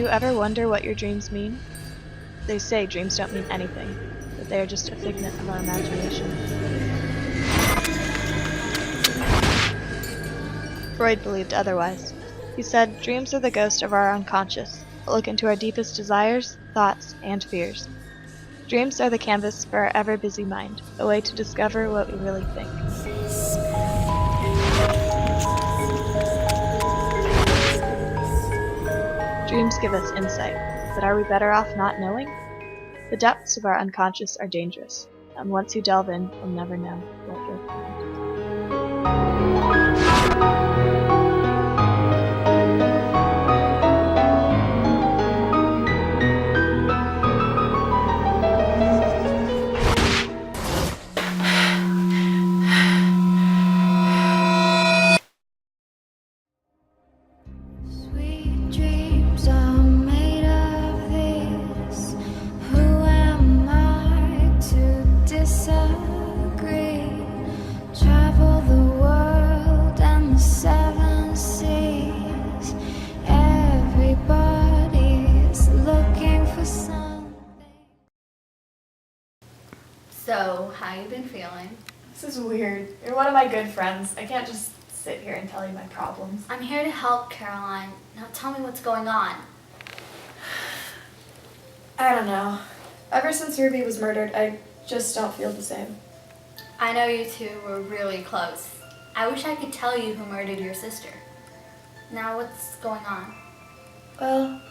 you ever wonder what your dreams mean? They say dreams don't mean anything, that they are just a figment of our imagination. Freud believed otherwise. He said dreams are the ghost of our unconscious, that look into our deepest desires, thoughts, and fears. Dreams are the canvas for our ever-busy mind, a way to discover what we really think. Dreams give us insight, but are we better off not knowing? The depths of our unconscious are dangerous, and once you delve in, you'll never know what you'll find. So, how you been feeling? This is weird. You're one of my good friends. I can't just sit here and tell you my problems. I'm here to help, Caroline. Now tell me what's going on. I don't know. Ever since Ruby was murdered, I just don't feel the same. I know you two were really close. I wish I could tell you who murdered your sister. Now what's going on? Well,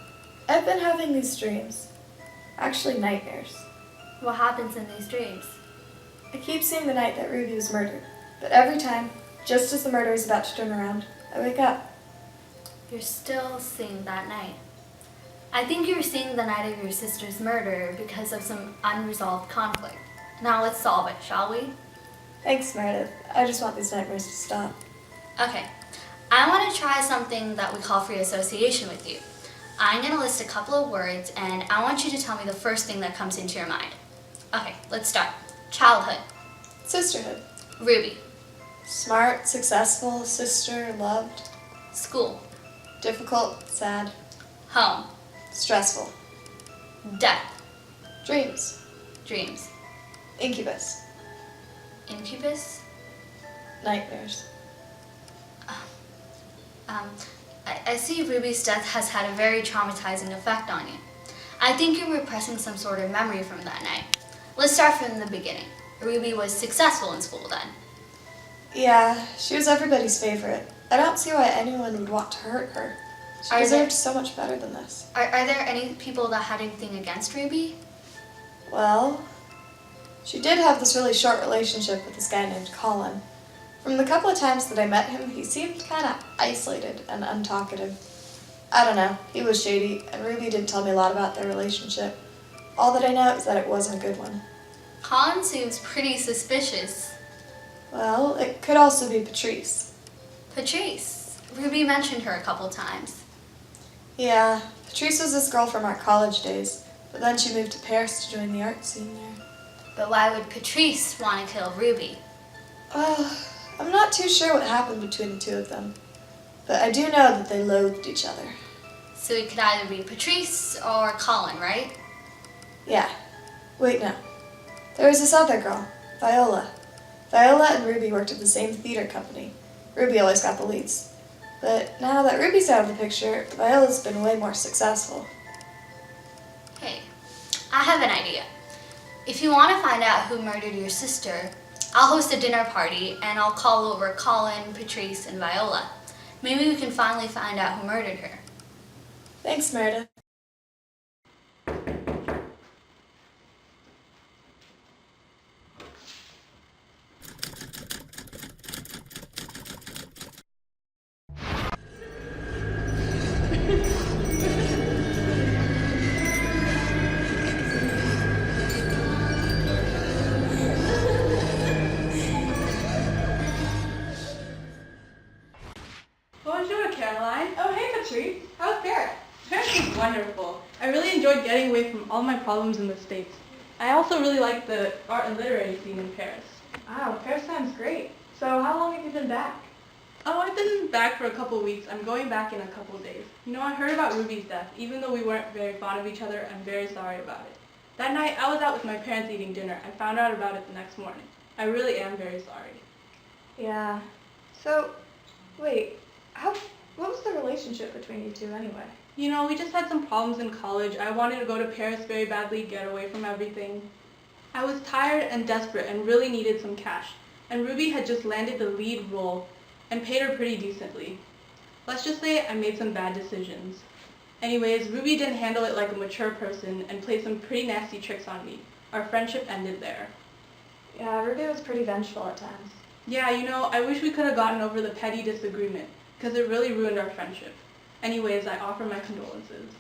I've been having these dreams. Actually, nightmares. What happens in these dreams? I keep seeing the night that Ruby was murdered, but every time, just as the murder is about to turn around, I wake up. You're still seeing that night. I think you're seeing the night of your sister's murder because of some unresolved conflict. Now let's solve it, shall we? Thanks, Meredith. I just want these nightmares to stop. Okay. I want to try something that we call free association with you. I'm going to list a couple of words, and I want you to tell me the first thing that comes into your mind. Okay, let's start. Childhood. Sisterhood. Ruby. Smart, successful, sister, loved. School. Difficult, sad. Home. Stressful. Death. Dreams. Dreams. Incubus. Incubus. Nightmares. I see Ruby's death has had a very traumatizing effect on you. I think you're repressing some sort of memory from that night. Let's start from the beginning. Ruby was successful in school then. Yeah, she was everybody's favorite. I don't see why anyone would want to hurt her. She deserved so much better than this. Are there any people that had anything against Ruby? Well, she did have this really short relationship with this guy named Colin. From the couple of times that I met him, he seemed kind of isolated and untalkative. I don't know, he was shady, and Ruby didn't tell me a lot about their relationship. All that I know is that it wasn't a good one. Colin seems pretty suspicious. Well, it could also be Patrice. Patrice? Ruby mentioned her a couple times. Yeah, Patrice was this girl from our college days, but then she moved to Paris to join the art scene there. But why would Patrice want to kill Ruby? I'm not too sure what happened between the two of them, but I do know that they loathed each other. So it could either be Patrice or Colin, right? Yeah. Wait, no. There was this other girl, Viola. Viola and Ruby worked at the same theater company. Ruby always got the leads. But now that Ruby's out of the picture, Viola's been way more successful. Hey, I have an idea. If you want to find out who murdered your sister, I'll host a dinner party and I'll call over Colin, Patrice, and Viola. Maybe we can finally find out who murdered her. Thanks, Meredith. Bonjour, Caroline. Oh, hey, Patrice. How's Paris? Paris was wonderful. I really enjoyed getting away from all my problems in the States. I also really like the art and literary scene in Paris. Wow, Paris sounds great. So how long have you been back? Oh, I've been back for a couple weeks. I'm going back in a couple days. You know, I heard about Ruby's death. Even though we weren't very fond of each other, I'm very sorry about it. That night, I was out with my parents eating dinner. I found out about it the next morning. I really am very sorry. Yeah. So, wait, what was the relationship between you two anyway? You know, we just had some problems in college. I wanted to go to Paris very badly, get away from everything. I was tired and desperate and really needed some cash. And Ruby had just landed the lead role and paid her pretty decently. Let's just say I made some bad decisions. Anyways, Ruby didn't handle it like a mature person and played some pretty nasty tricks on me. Our friendship ended there. Yeah, Ruby was pretty vengeful at times. Yeah, you know, I wish we could have gotten over the petty disagreement, because it really ruined our friendship. Anyways, I offer my condolences.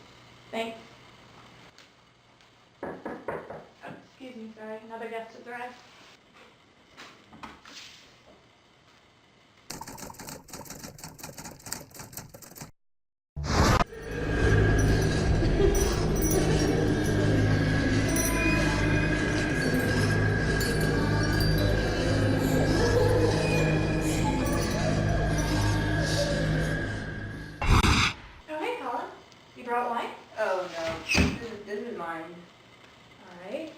Thanks. Oh, excuse me, sorry, another guest has arrived. Oh, hey, Colin. You brought wine? Oh no, this is mine. Alright.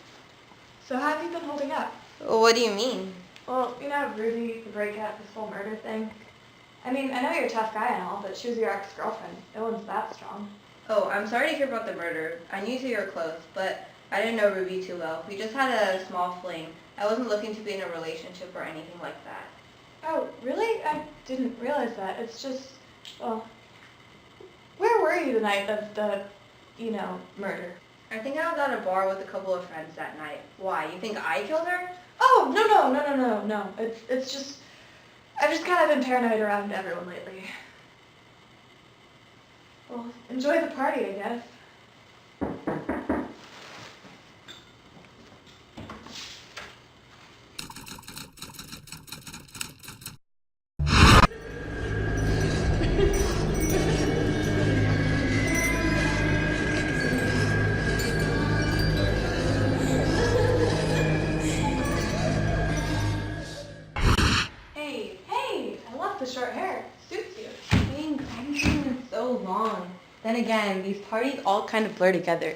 So how have you been holding up? What do you mean? Well, you know, Ruby, the breakup, this whole murder thing. I mean, I know you're a tough guy and all, but she was your ex-girlfriend. No one's that strong. Oh, I'm sorry to hear about the murder. I knew you were close, but I didn't know Ruby too well. We just had a small fling. I wasn't looking to be in a relationship or anything like that. Oh, really? I didn't realize that. It's just, well, where were you the night of the, murder? I think I was at a bar with a couple of friends that night. Why, you think I killed her? Oh, no. It's just, I've just kind of been paranoid around everyone lately. Well, enjoy the party, I guess. Hey, I love the short hair. Suits you. Thanks, I haven't seen her in so long. Then again, these parties all kind of blur together.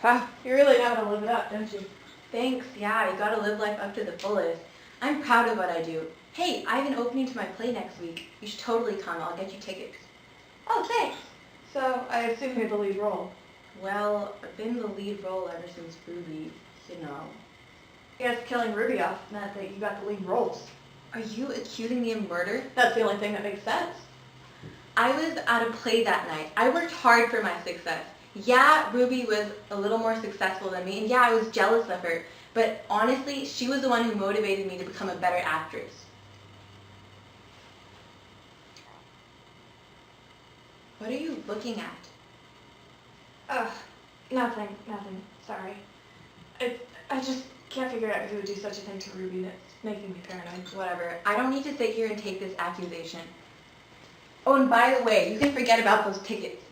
Wow, you really know how to live it up, don't you? Thanks, yeah, you gotta live life up to the fullest. I'm proud of what I do. Hey, I have an opening to my play next week. You should totally come, I'll get you tickets. Oh, thanks. So, I assume you're the lead role. Well, I've been the lead role ever since Ruby, you know. I guess killing Ruby off meant that you got the lead roles. Are you accusing me of murder? That's the only thing that makes sense. I was at a play that night. I worked hard for my success. Yeah, Ruby was a little more successful than me, and yeah, I was jealous of her. But honestly, she was the one who motivated me to become a better actress. What are you looking at? Ugh, nothing. Sorry. I just can't figure out who would do such a thing to Ruby. That's making me paranoid. Whatever. I don't need to sit here and take this accusation. Oh, and by the way, you can forget about those tickets.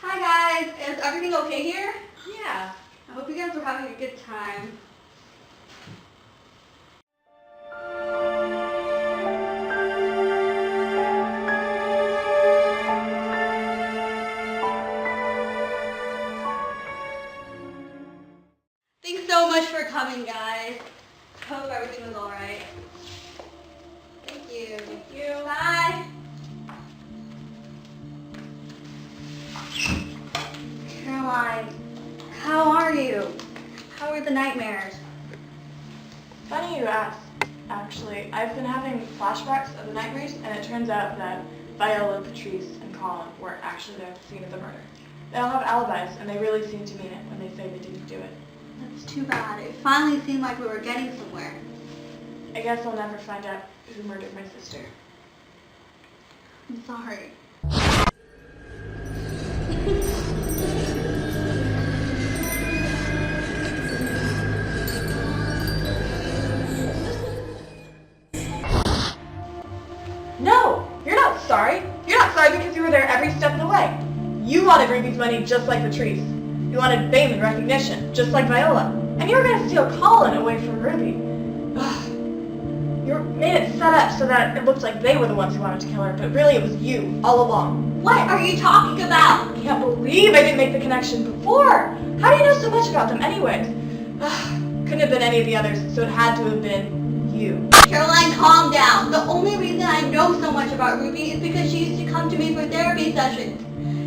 Hi guys, is everything okay here? Yeah, I hope you guys are having a good time. Thanks so much for coming, guys. Hope everything was alright. Thank you. Thank you. Bye. Caroline, how are you? How are the nightmares? Funny you ask. Actually, I've been having flashbacks of the nightmares, and it turns out that Viola, Patrice, and Colin weren't actually there at the scene of the murder. They all have alibis, and they really seem to mean it when they say they didn't do it. That's too bad. It finally seemed like we were getting somewhere. I guess I'll never find out who murdered my sister. I'm sorry. No! You're not sorry. You're not sorry because you were there every step of the way. You wanted Ruby's money just like Patrice. You wanted fame and recognition, just like Viola. And you were going to steal Colin away from Ruby. You made it set up so that it looked like they were the ones who wanted to kill her, but really it was you, all along. What are you talking about? I can't believe I didn't make the connection before. How do you know so much about them anyways? Couldn't have been any of the others, so it had to have been you. Caroline, calm down. The only reason I know so much about Ruby is because she used to come to me for therapy sessions.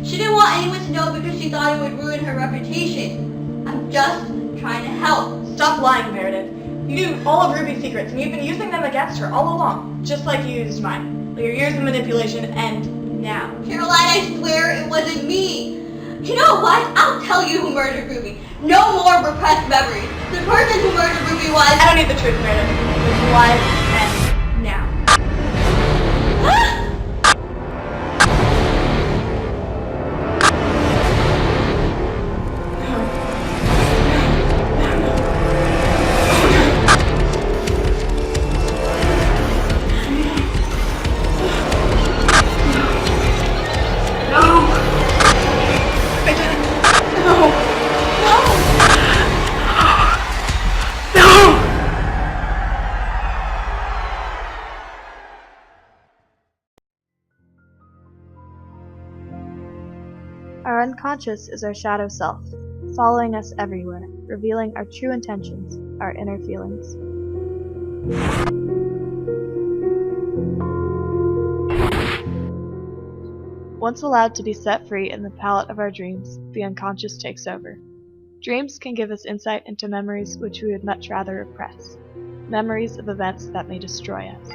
She didn't want anyone to know because she thought it would ruin her reputation. I'm just trying to help. Stop lying, Meredith. You knew all of Ruby's secrets, and you've been using them against her all along, just like you used mine. Your years of manipulation end now. Caroline, I swear it wasn't me. You know what? I'll tell you who murdered Ruby. No more repressed memories. The person who murdered Ruby was... I don't need the truth, Meredith. It's alive and now. Our unconscious is our shadow self, following us everywhere, revealing our true intentions, our inner feelings. Once allowed to be set free in the palette of our dreams, the unconscious takes over. Dreams can give us insight into memories which we would much rather repress, memories of events that may destroy us.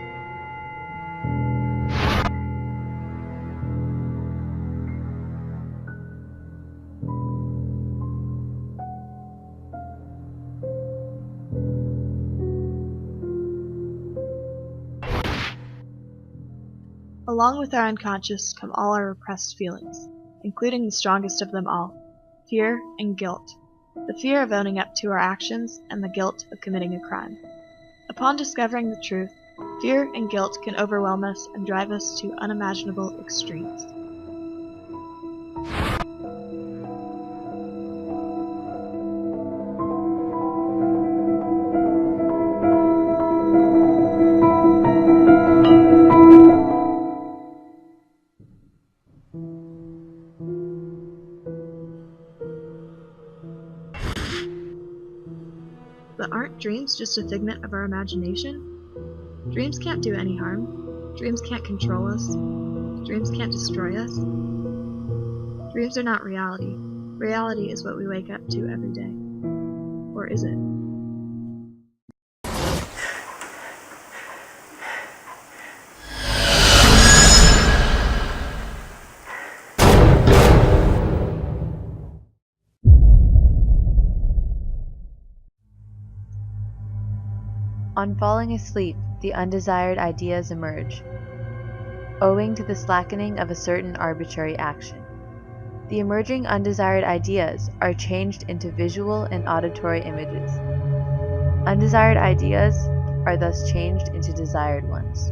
Along with our unconscious come all our repressed feelings, including the strongest of them all, fear and guilt. The fear of owning up to our actions and the guilt of committing a crime. Upon discovering the truth, fear and guilt can overwhelm us and drive us to unimaginable extremes. But aren't dreams just a figment of our imagination? Dreams can't do any harm. Dreams can't control us. Dreams can't destroy us. Dreams are not reality. Reality is what we wake up to every day. Or is it? On falling asleep, the undesired ideas emerge, owing to the slackening of a certain arbitrary action. The emerging undesired ideas are changed into visual and auditory images. Undesired ideas are thus changed into desired ones.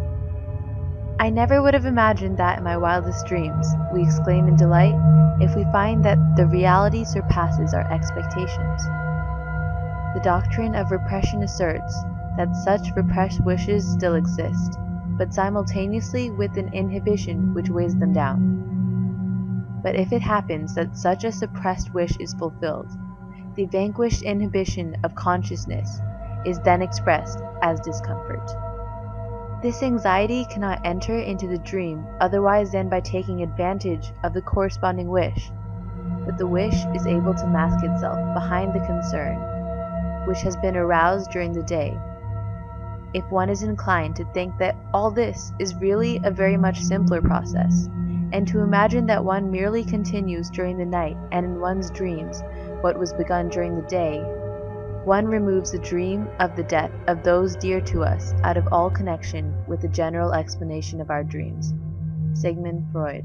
I never would have imagined that in my wildest dreams, we exclaim in delight if we find that the reality surpasses our expectations. The doctrine of repression asserts that such repressed wishes still exist, but simultaneously with an inhibition which weighs them down. But if it happens that such a suppressed wish is fulfilled, the vanquished inhibition of consciousness is then expressed as discomfort. This anxiety cannot enter into the dream otherwise than by taking advantage of the corresponding wish, but the wish is able to mask itself behind the concern, which has been aroused during the day. If one is inclined to think that all this is really a very much simpler process, and to imagine that one merely continues during the night and in one's dreams what was begun during the day, one removes the dream of the death of those dear to us out of all connection with the general explanation of our dreams. Sigmund Freud.